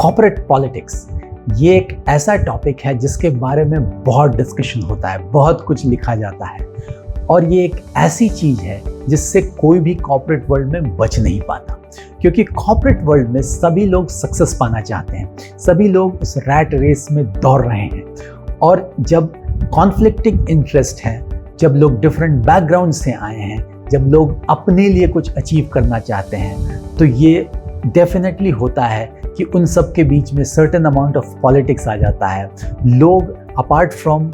Corporate politics ये एक ऐसा टॉपिक है जिसके बारे में बहुत डिस्कशन होता है, बहुत कुछ लिखा जाता है और ये एक ऐसी चीज़ है जिससे कोई भी कॉर्पोरेट वर्ल्ड में बच नहीं पाता, क्योंकि कॉर्पोरेट वर्ल्ड में सभी लोग सक्सेस पाना चाहते हैं, सभी लोग उस रैट रेस में दौड़ रहे हैं। और जब कॉन्फ्लिक्टिंग इंटरेस्ट है, जब लोग डिफरेंट बैकग्राउंड से आए हैं, जब लोग अपने लिए कुछ अचीव करना चाहते हैं, तो ये डेफिनेटली होता है कि उन सब के बीच में सर्टेन अमाउंट ऑफ पॉलिटिक्स आ जाता है। लोग अपार्ट फ्रॉम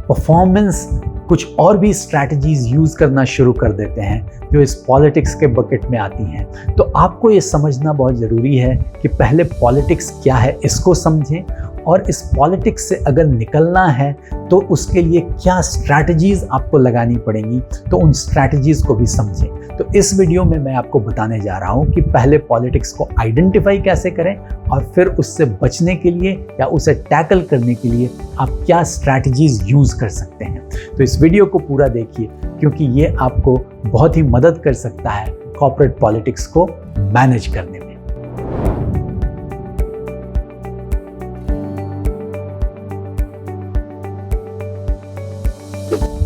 परफॉर्मेंस कुछ और भी स्ट्रैटेजीज यूज़ करना शुरू कर देते हैं जो इस पॉलिटिक्स के बकेट में आती हैं। तो आपको ये समझना बहुत ज़रूरी है कि पहले पॉलिटिक्स क्या है इसको समझें, और इस पॉलिटिक्स से अगर निकलना है तो उसके लिए क्या स्ट्रैटेजीज़ आपको लगानी पड़ेंगी, तो उन स्ट्रैटेजीज़ को भी समझें। तो इस वीडियो में मैं आपको बताने जा रहा हूँ कि पहले पॉलिटिक्स को आइडेंटिफाई कैसे करें और फिर उससे बचने के लिए या उसे टैकल करने के लिए आप क्या स्ट्रैटेजीज़ यूज़ कर सकते हैं। तो इस वीडियो को पूरा देखिए, क्योंकि ये आपको बहुत ही मदद कर सकता है कॉर्पोरेट पॉलिटिक्स को मैनेज करने में।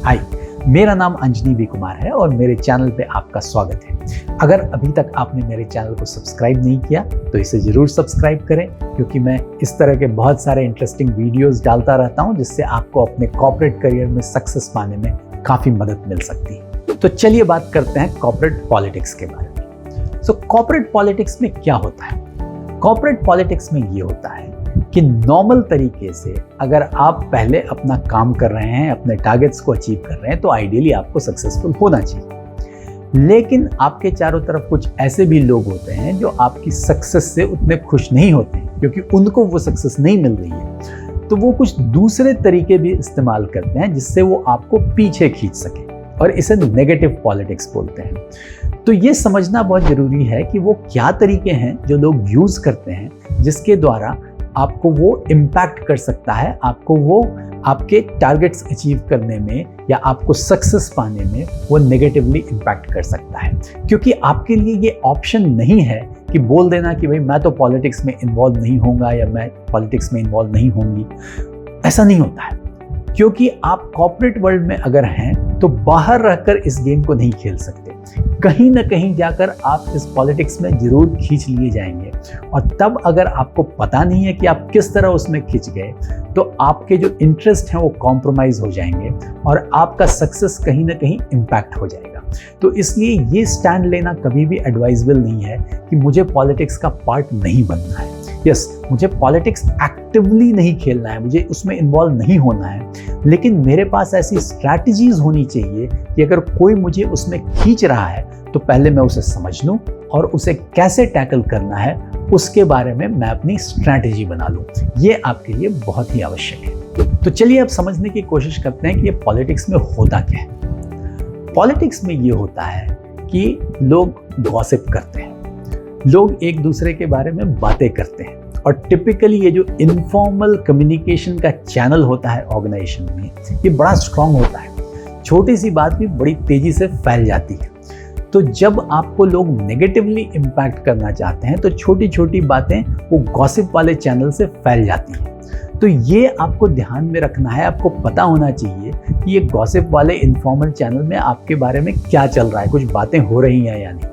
हाय, मेरा नाम अंजनी बी कुमार है और मेरे चैनल पे आपका स्वागत है। अगर अभी तक आपने मेरे चैनल को सब्सक्राइब नहीं किया तो इसे ज़रूर सब्सक्राइब करें, क्योंकि मैं इस तरह के बहुत सारे इंटरेस्टिंग वीडियोस डालता रहता हूं जिससे आपको अपने कॉर्पोरेट करियर में सक्सेस पाने में काफ़ी मदद मिल सकती है। तो चलिए बात करते हैं कॉर्पोरेट पॉलिटिक्स के बारे में। सो कॉर्पोरेट पॉलिटिक्स में क्या होता है? कॉर्पोरेट पॉलिटिक्स में ये होता है कि नॉर्मल तरीके से अगर आप पहले अपना काम कर रहे हैं, अपने टारगेट्स को अचीव कर रहे हैं, तो आइडियली आपको सक्सेसफुल होना चाहिए। लेकिन आपके चारों तरफ कुछ ऐसे भी लोग होते हैं जो आपकी सक्सेस से उतने खुश नहीं होते हैं, क्योंकि उनको वो सक्सेस नहीं मिल रही है। तो वो कुछ दूसरे तरीके भी इस्तेमाल करते हैं जिससे वो आपको पीछे खींच सके, और इसे नेगेटिव पॉलिटिक्स बोलते हैं। तो ये समझना बहुत ज़रूरी है कि वो क्या तरीके हैं जो लोग यूज़ करते हैं जिसके द्वारा आपको वो इम्पैक्ट कर सकता है, आपको वो आपके टारगेट्स अचीव करने में या आपको सक्सेस पाने में वो नेगेटिवली इम्पैक्ट कर सकता है। क्योंकि आपके लिए ये ऑप्शन नहीं है कि बोल देना कि भाई मैं तो पॉलिटिक्स में इन्वॉल्व नहीं होऊंगा या मैं पॉलिटिक्स में इन्वॉल्व नहीं होंगी। ऐसा नहीं होता है, क्योंकि आप कॉर्पोरेट वर्ल्ड में अगर हैं तो बाहर रहकर इस गेम को नहीं खेल सकते। कहीं ना कहीं जाकर आप इस पॉलिटिक्स में जरूर खींच लिए जाएंगे, और तब अगर आपको पता नहीं है कि आप किस तरह उसमें खिंच गए तो आपके जो इंटरेस्ट हैं वो कॉम्प्रोमाइज़ हो जाएंगे और आपका सक्सेस कहीं ना कहीं इम्पैक्ट हो जाएगा। तो इसलिए ये स्टैंड लेना कभी भी एडवाइजेबल नहीं है कि मुझे पॉलिटिक्स का पार्ट नहीं बनना है। यस, मुझे पॉलिटिक्स एक्टिवली नहीं खेलना है, मुझे उसमें इन्वॉल्व नहीं होना है, लेकिन मेरे पास ऐसी स्ट्रैटेजीज होनी चाहिए कि अगर कोई मुझे उसमें खींच रहा है तो पहले मैं उसे समझ लूं और उसे कैसे टैकल करना है उसके बारे में मैं अपनी स्ट्रैटेजी बना लूं। ये आपके लिए बहुत ही आवश्यक है। तो चलिए अब समझने की कोशिश करते हैं कि ये पॉलिटिक्स में होता क्या है। पॉलिटिक्स में ये होता है कि लोग गॉसिप करते हैं, लोग एक दूसरे के बारे में बातें करते हैं, और टिपिकली ये जो इनफॉर्मल कम्युनिकेशन का चैनल होता है ऑर्गेनाइजेशन में, ये बड़ा स्ट्रांग होता है। छोटी सी बात भी बड़ी तेजी से फैल जाती है। तो जब आपको लोग नेगेटिवली इम्पैक्ट करना चाहते हैं तो छोटी छोटी बातें वो गॉसिप वाले चैनल से फैल जाती हैं। तो ये आपको ध्यान में रखना है, आपको पता होना चाहिए कि ये गॉसिप वाले इनफॉर्मल चैनल में आपके बारे में क्या चल रहा है, कुछ बातें हो रही हैं या नहीं।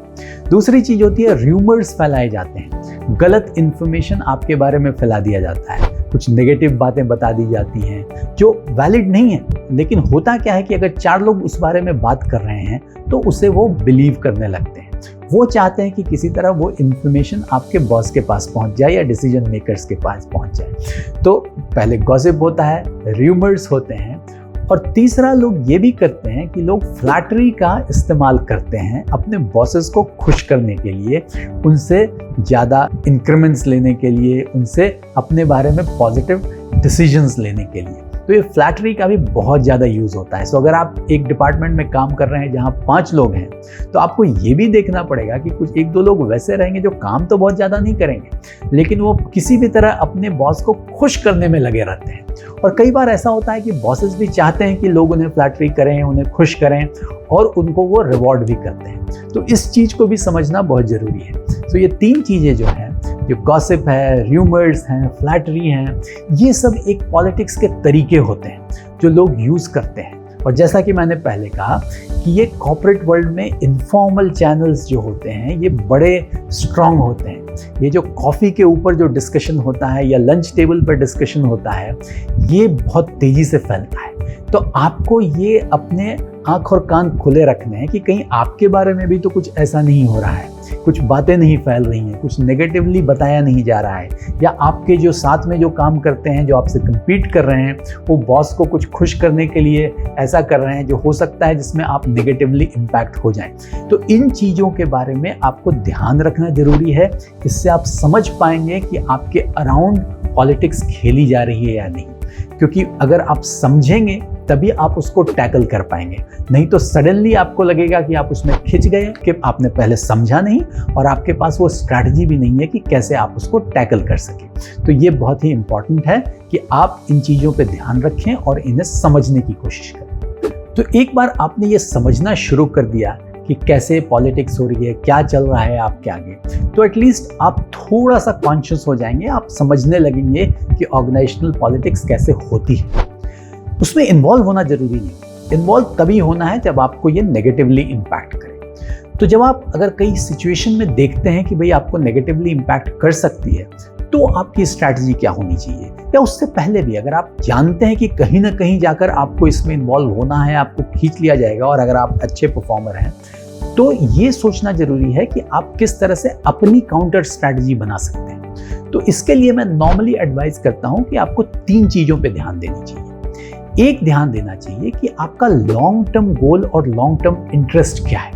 दूसरी चीज़ होती है र्यूमर्स फैलाए जाते हैं, गलत इन्फॉर्मेशन आपके बारे में फैला दिया जाता है, कुछ नेगेटिव बातें बता दी जाती हैं जो वैलिड नहीं है। लेकिन होता क्या है कि अगर 4 लोग उस बारे में बात कर रहे हैं तो उसे वो बिलीव करने लगते हैं। वो चाहते हैं कि किसी तरह वो इन्फॉर्मेशन आपके बॉस के पास पहुंच जाए या डिसीजन मेकर्स के पास पहुंच जाए। तो पहले गॉसिप होता है, र्यूमर्स होते हैं, और तीसरा लोग ये भी करते हैं कि लोग फ्लैटरी का इस्तेमाल करते हैं अपने बॉसेस को खुश करने के लिए, उनसे ज़्यादा इंक्रीमेंट्स लेने के लिए, उनसे अपने बारे में पॉजिटिव डिसीजंस लेने के लिए। तो ये फ्लैटरी का भी बहुत ज़्यादा यूज़ होता है। सो अगर आप एक डिपार्टमेंट में काम कर रहे हैं जहाँ 5 लोग हैं तो आपको ये भी देखना पड़ेगा कि कुछ 1-2 लोग वैसे रहेंगे जो काम तो बहुत ज़्यादा नहीं करेंगे, लेकिन वो किसी भी तरह अपने बॉस को खुश करने में लगे रहते हैं। और कई बार ऐसा होता है कि बॉसेस भी चाहते हैं कि लोग उन्हें फ्लैटरी करें, उन्हें खुश करें, और उनको वो रिवॉर्ड भी करते हैं। तो इस चीज़ को भी समझना बहुत ज़रूरी है। तो ये 3 चीज़ें जो हैं, जो गॉसिप है, र्यूमर्स हैं, फ्लैटरी हैं, ये सब एक पॉलिटिक्स के तरीके होते हैं जो लोग यूज़ करते हैं। और जैसा कि मैंने पहले कहा कि ये कॉर्पोरेट वर्ल्ड में इनफॉर्मल चैनल्स जो होते हैं ये बड़े स्ट्रॉन्ग होते हैं। ये जो कॉफ़ी के ऊपर जो डिस्कशन होता है या लंच टेबल पर डिस्कशन होता है, ये बहुत तेज़ी से फैलता है। तो आपको ये अपने आँख और कान खुले रखने हैं कि कहीं आपके बारे में भी तो कुछ ऐसा नहीं हो रहा है, कुछ बातें नहीं फैल रही हैं, कुछ नेगेटिवली बताया नहीं जा रहा है, या आपके जो साथ में जो काम करते हैं, जो आपसे compete कर रहे हैं, वो बॉस को कुछ खुश करने के लिए ऐसा कर रहे हैं जो हो सकता है जिसमें आप नेगेटिवली इम्पैक्ट हो जाएं। तो इन चीज़ों के बारे में आपको ध्यान रखना ज़रूरी है। इससे आप समझ पाएंगे कि आपके अराउंड पॉलिटिक्स खेली जा रही है या नहीं, क्योंकि अगर आप समझेंगे तभी आप उसको टैकल कर पाएंगे। नहीं तो सडनली आपको लगेगा कि आप उसमें खिंच गए, कि आपने पहले समझा नहीं और आपके पास वो स्ट्रैटेजी भी नहीं है कि कैसे आप उसको टैकल कर सकें। तो ये बहुत ही इंपॉर्टेंट है कि आप इन चीज़ों पे ध्यान रखें और इन्हें समझने की कोशिश करें। तो एक बार आपने ये समझना शुरू कर दिया कि कैसे पॉलिटिक्स हो रही है, क्या चल रहा है आपके आगे, तो एटलीस्ट आप थोड़ा सा कॉन्शियस हो जाएंगे, आप समझने लगेंगे कि ऑर्गेनाइजेशनल पॉलिटिक्स कैसे होती है। उसमें इन्वॉल्व होना जरूरी नहीं, इन्वॉल्व तभी होना है जब आपको ये नेगेटिवली इम्पैक्ट करे। तो जब आप अगर कई सिचुएशन में देखते हैं कि भाई आपको नेगेटिवली इम्पैक्ट कर सकती है, तो आपकी स्ट्रैटेजी क्या होनी चाहिए, या उससे पहले भी अगर आप जानते हैं कि कहीं ना कहीं जाकर आपको इसमें इन्वॉल्व होना है, आपको खींच लिया जाएगा, और अगर आप अच्छे परफॉर्मर हैं, तो ये सोचना जरूरी है कि आप किस तरह से अपनी काउंटर स्ट्रैटेजी बना सकते हैं। तो इसके लिए मैं नॉर्मली एडवाइस करता हूं कि आपको 3 चीज़ों पे ध्यान देनी चाहिए। एक, ध्यान देना चाहिए कि आपका लॉन्ग टर्म गोल और लॉन्ग टर्म इंटरेस्ट क्या है,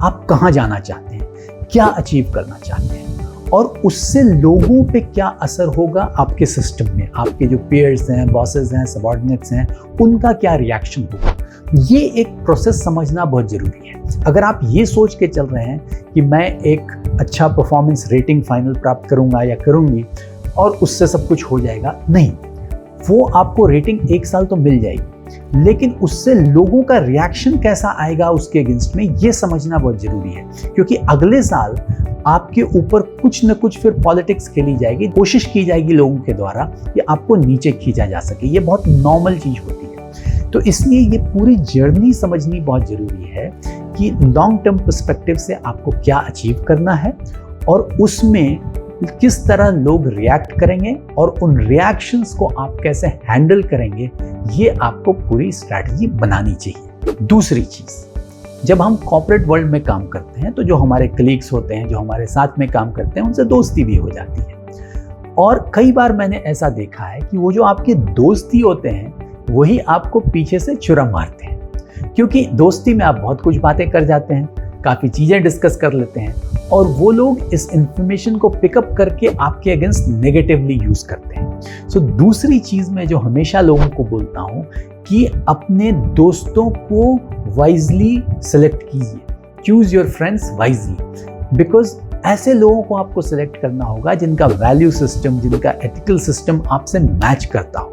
आप कहाँ जाना चाहते हैं, क्या अचीव करना चाहते हैं, और उससे लोगों पे क्या असर होगा आपके सिस्टम में, आपके जो पेयर्स हैं, बॉसेस हैं, सबऑर्डिनेट्स हैं, उनका क्या रिएक्शन होगा। ये एक प्रोसेस समझना बहुत जरूरी है। अगर आप ये सोच के चल रहे हैं कि मैं एक अच्छा परफॉर्मेंस रेटिंग फाइनल प्राप्त करूंगा या करूंगी और उससे सब कुछ हो जाएगा, नहीं, वो आपको रेटिंग 1 साल तो मिल जाएगी, लेकिन उससे लोगों का रिएक्शन कैसा आएगा उसके अगेंस्ट में, ये समझना बहुत जरूरी है। क्योंकि अगले साल आपके ऊपर कुछ न कुछ फिर पॉलिटिक्स खेली जाएगी, कोशिश की जाएगी लोगों के द्वारा कि आपको नीचे खींचा जा सके। ये बहुत नॉर्मल चीज होती है। तो इसलिए ये पूरी जर्नी समझनी बहुत जरूरी है कि लॉन्ग टर्म पर्सपेक्टिव से आपको क्या अचीव करना है और उसमें किस तरह लोग रिएक्ट करेंगे और उन रिएक्शंस को आप कैसे हैंडल करेंगे, ये आपको पूरी स्ट्रैटेजी बनानी चाहिए। दूसरी चीज, जब हम कॉर्पोरेट वर्ल्ड में काम करते हैं तो जो हमारे कलीग्स होते हैं, जो हमारे साथ में काम करते हैं, उनसे दोस्ती भी हो जाती है। और कई बार मैंने ऐसा देखा है कि वो जो आपके दोस्ती होते हैं वही आपको पीछे से छुरा मारते हैं, क्योंकि दोस्ती में आप बहुत कुछ बातें कर जाते हैं, काफ़ी चीज़ें डिस्कस कर लेते हैं, और वो लोग इस इंफॉर्मेशन को पिकअप करके आपके अगेंस्ट नेगेटिवली यूज करते हैं। सो दूसरी चीज़ मैं जो हमेशा लोगों को बोलता हूँ कि अपने दोस्तों को वाइजली सेलेक्ट कीजिए, choose your friends wisely, because ऐसे लोगों को आपको सेलेक्ट करना होगा जिनका वैल्यू सिस्टम, जिनका एथिकल सिस्टम आपसे मैच करता हो।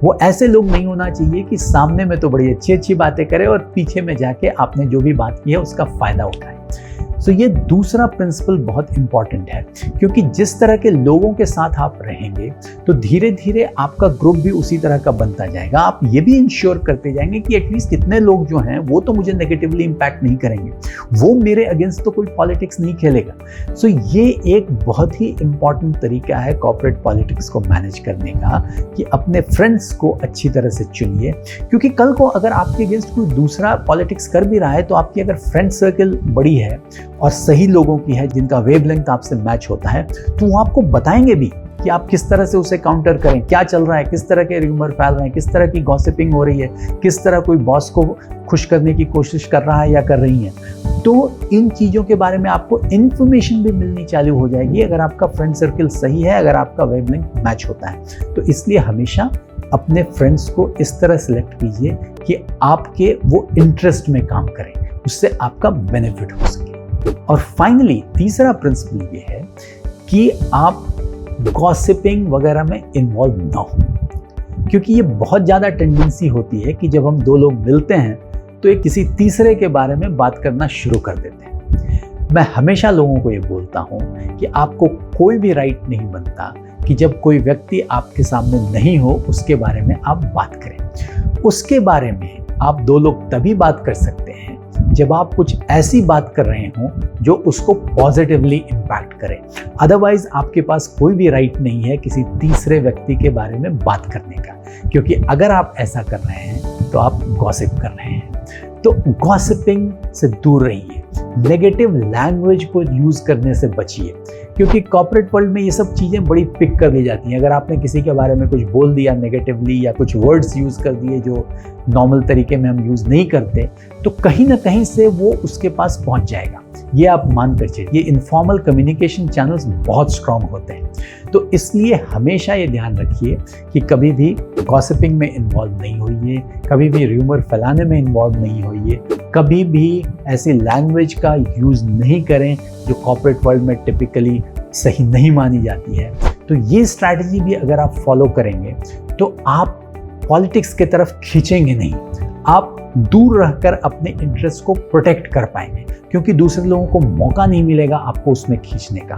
वो ऐसे लोग नहीं होना चाहिए कि सामने में तो बड़ी अच्छी अच्छी बातें करे और पीछे में जाके आपने जो भी बात की है उसका फायदा उठाए। सो ये दूसरा प्रिंसिपल बहुत इंपॉर्टेंट है, क्योंकि जिस तरह के लोगों के साथ आप रहेंगे तो धीरे धीरे आपका ग्रुप भी उसी तरह का बनता जाएगा। आप ये भी इंश्योर करते जाएंगे कि एटलीस्ट कितने लोग जो हैं वो तो मुझे नेगेटिवली इम्पैक्ट नहीं करेंगे, वो मेरे अगेंस्ट तो कोई पॉलिटिक्स नहीं खेलेगा। सो ये एक बहुत ही इंपॉर्टेंट तरीका है कॉर्पोरेट पॉलिटिक्स को मैनेज करने का, कि अपने फ्रेंड्स को अच्छी तरह से चुनिए, क्योंकि कल को अगर आपके अगेंस्ट कोई दूसरा पॉलिटिक्स कर भी रहा है तो आपकी अगर फ्रेंड सर्कल बड़ी है और सही लोगों की है जिनका वेवलेंथ आपसे मैच होता है, तो वो आपको बताएंगे भी कि आप किस तरह से उसे काउंटर करें, क्या चल रहा है, किस तरह के र्यूमर फैल रहे हैं, किस तरह की गॉसिपिंग हो रही है, किस तरह कोई बॉस को खुश करने की कोशिश कर रहा है या कर रही है। तो इन चीज़ों के बारे में आपको इन्फॉर्मेशन भी मिलनी चालू हो जाएगी अगर आपका फ्रेंड सर्कल सही है, अगर आपका वेवलेंथ मैच होता है। तो इसलिए हमेशा अपने फ्रेंड्स को इस तरह सेलेक्ट कीजिए कि आपके वो इंटरेस्ट में काम करें, उससे आपका बेनिफिट हो सके। और फाइनली तीसरा प्रिंसिपल ये है कि आप गॉसिपिंग वगैरह में इन्वॉल्व ना हो, क्योंकि ये बहुत ज़्यादा टेंडेंसी होती है कि जब हम 2 लोग मिलते हैं तो एक किसी तीसरे के बारे में बात करना शुरू कर देते हैं। मैं हमेशा लोगों को ये बोलता हूँ कि आपको कोई भी राइट नहीं बनता कि जब कोई व्यक्ति आपके सामने नहीं हो उसके बारे में आप बात करें। उसके बारे में आप दो लोग तभी बात कर सकते हैं जब आप कुछ ऐसी बात कर रहे हो जो उसको पॉजिटिवली इम्पैक्ट करे। अदरवाइज आपके पास कोई भी राइट नहीं है किसी तीसरे व्यक्ति के बारे में बात करने का, क्योंकि अगर आप ऐसा कर रहे हैं तो आप गॉसिप कर रहे हैं। तो गॉसिपिंग से दूर रहिए, नेगेटिव लैंग्वेज को यूज करने से बचिए, क्योंकि कॉर्पोरेट वर्ल्ड में ये सब चीज़ें बड़ी पिक कर ली जाती हैं। अगर आपने किसी के बारे में कुछ बोल दिया नेगेटिवली या कुछ वर्ड्स यूज़ कर दिए जो नॉर्मल तरीके में हम यूज़ नहीं करते, तो कहीं ना कहीं से वो उसके पास पहुंच जाएगा। ये आप मान कर चलिए। ये इनफॉर्मल कम्युनिकेशन चैनल्स बहुत स्ट्रांग होते हैं, तो इसलिए हमेशा ये ध्यान रखिए कि कभी भी गॉसिपिंग में इन्वॉल्व नहीं होइए, कभी भी र्यूमर फैलाने में इन्वॉल्व नहीं होइए, कभी भी ऐसी लैंग्वेज का यूज़ नहीं करें जो कॉर्पोरेट वर्ल्ड में टिपिकली सही नहीं मानी जाती है। तो ये स्ट्रैटेजी भी अगर आप फॉलो करेंगे तो आप पॉलिटिक्स की तरफ खींचेंगे नहीं, आप दूर रहकर अपने इंटरेस्ट को प्रोटेक्ट कर पाएंगे, क्योंकि दूसरे लोगों को मौका नहीं मिलेगा आपको उसमें खींचने का।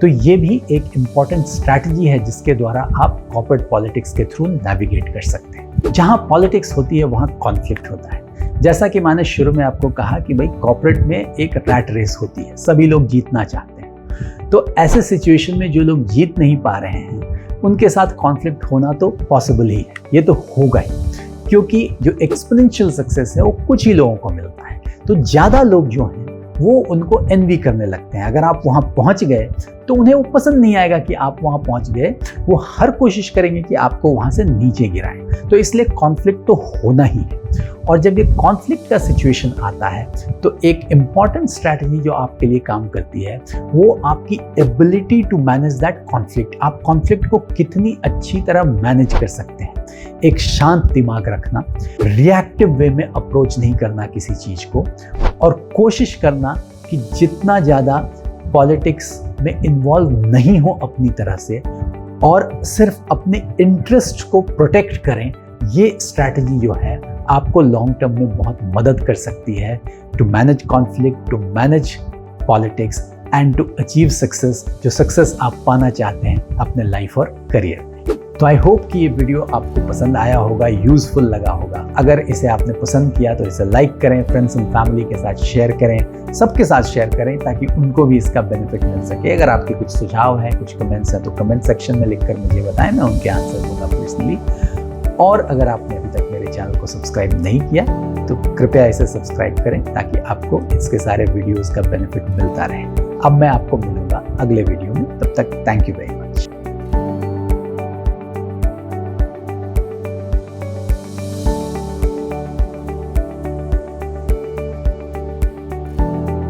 तो ये भी एक इम्पॉर्टेंट स्ट्रैटेजी है जिसके द्वारा आप कॉर्पोरेट पॉलिटिक्स के थ्रू नेविगेट कर सकते हैं। जहाँ पॉलिटिक्स होती है वहाँ कॉन्फ्लिक्ट होता है। जैसा कि मैंने शुरू में आपको कहा कि भाई कॉर्पोरेट में एक रैट रेस होती है, सभी लोग जीतना चाहते हैं। तो ऐसे सिचुएशन में जो लोग जीत नहीं पा रहे हैं उनके साथ कॉन्फ्लिक्ट होना तो पॉसिबल ही है, ये तो होगा ही, क्योंकि जो एक्सपोनेंशियल सक्सेस है वो कुछ ही लोगों को मिलता है। तो ज़्यादा लोग जो हैं वो उनको एनवी करने लगते हैं। अगर आप वहाँ पहुँच गए तो उन्हें वो पसंद नहीं आएगा कि आप वहाँ पहुँच गए, वो हर कोशिश करेंगे कि आपको वहाँ से नीचे गिराएं। तो इसलिए कॉन्फ्लिक्ट तो होना ही है। और जब ये कॉन्फ्लिक्ट का सिचुएशन आता है तो एक इम्पॉर्टेंट स्ट्रैटेजी जो आपके लिए काम करती है वो आपकी ability to manage that conflict. आप कॉन्फ्लिक्ट को कितनी अच्छी तरह मैनेज कर सकते हैं। एक शांत दिमाग रखना, रिएक्टिव वे में अप्रोच नहीं करना किसी चीज़ को, और कोशिश करना कि जितना ज़्यादा पॉलिटिक्स में इन्वॉल्व नहीं हो अपनी तरह से, और सिर्फ अपने इंटरेस्ट को प्रोटेक्ट करें। ये स्ट्रैटेजी जो है आपको लॉन्ग टर्म में बहुत मदद कर सकती है to manage conflict, to manage politics and to achieve success, जो सक्सेस आप पाना चाहते हैं अपने लाइफ और करियर में। तो आई होप कि ये वीडियो आपको पसंद आया होगा, यूजफुल लगा होगा। अगर इसे आपने पसंद किया तो इसे लाइक करें, फ्रेंड्स एंड फैमिली के साथ शेयर करें, सबके साथ शेयर करें ताकि उनको भी इसका बेनिफिट मिल सके। अगर आपके कुछ सुझाव हैं, कुछ कमेंट्स हैं तो कमेंट सेक्शन में लिखकर मुझे बताएं, मैं उनके आंसर दूंगा पर्सनली। और अगर आपने अभी तक मेरे चैनल को सब्सक्राइब नहीं किया तो कृपया इसे सब्सक्राइब करें ताकि आपको इसके सारे वीडियोस का बेनिफिट मिलता रहे। अब मैं आपको मिलूंगा अगले वीडियो में, तब तक थैंक यू वेरी मच।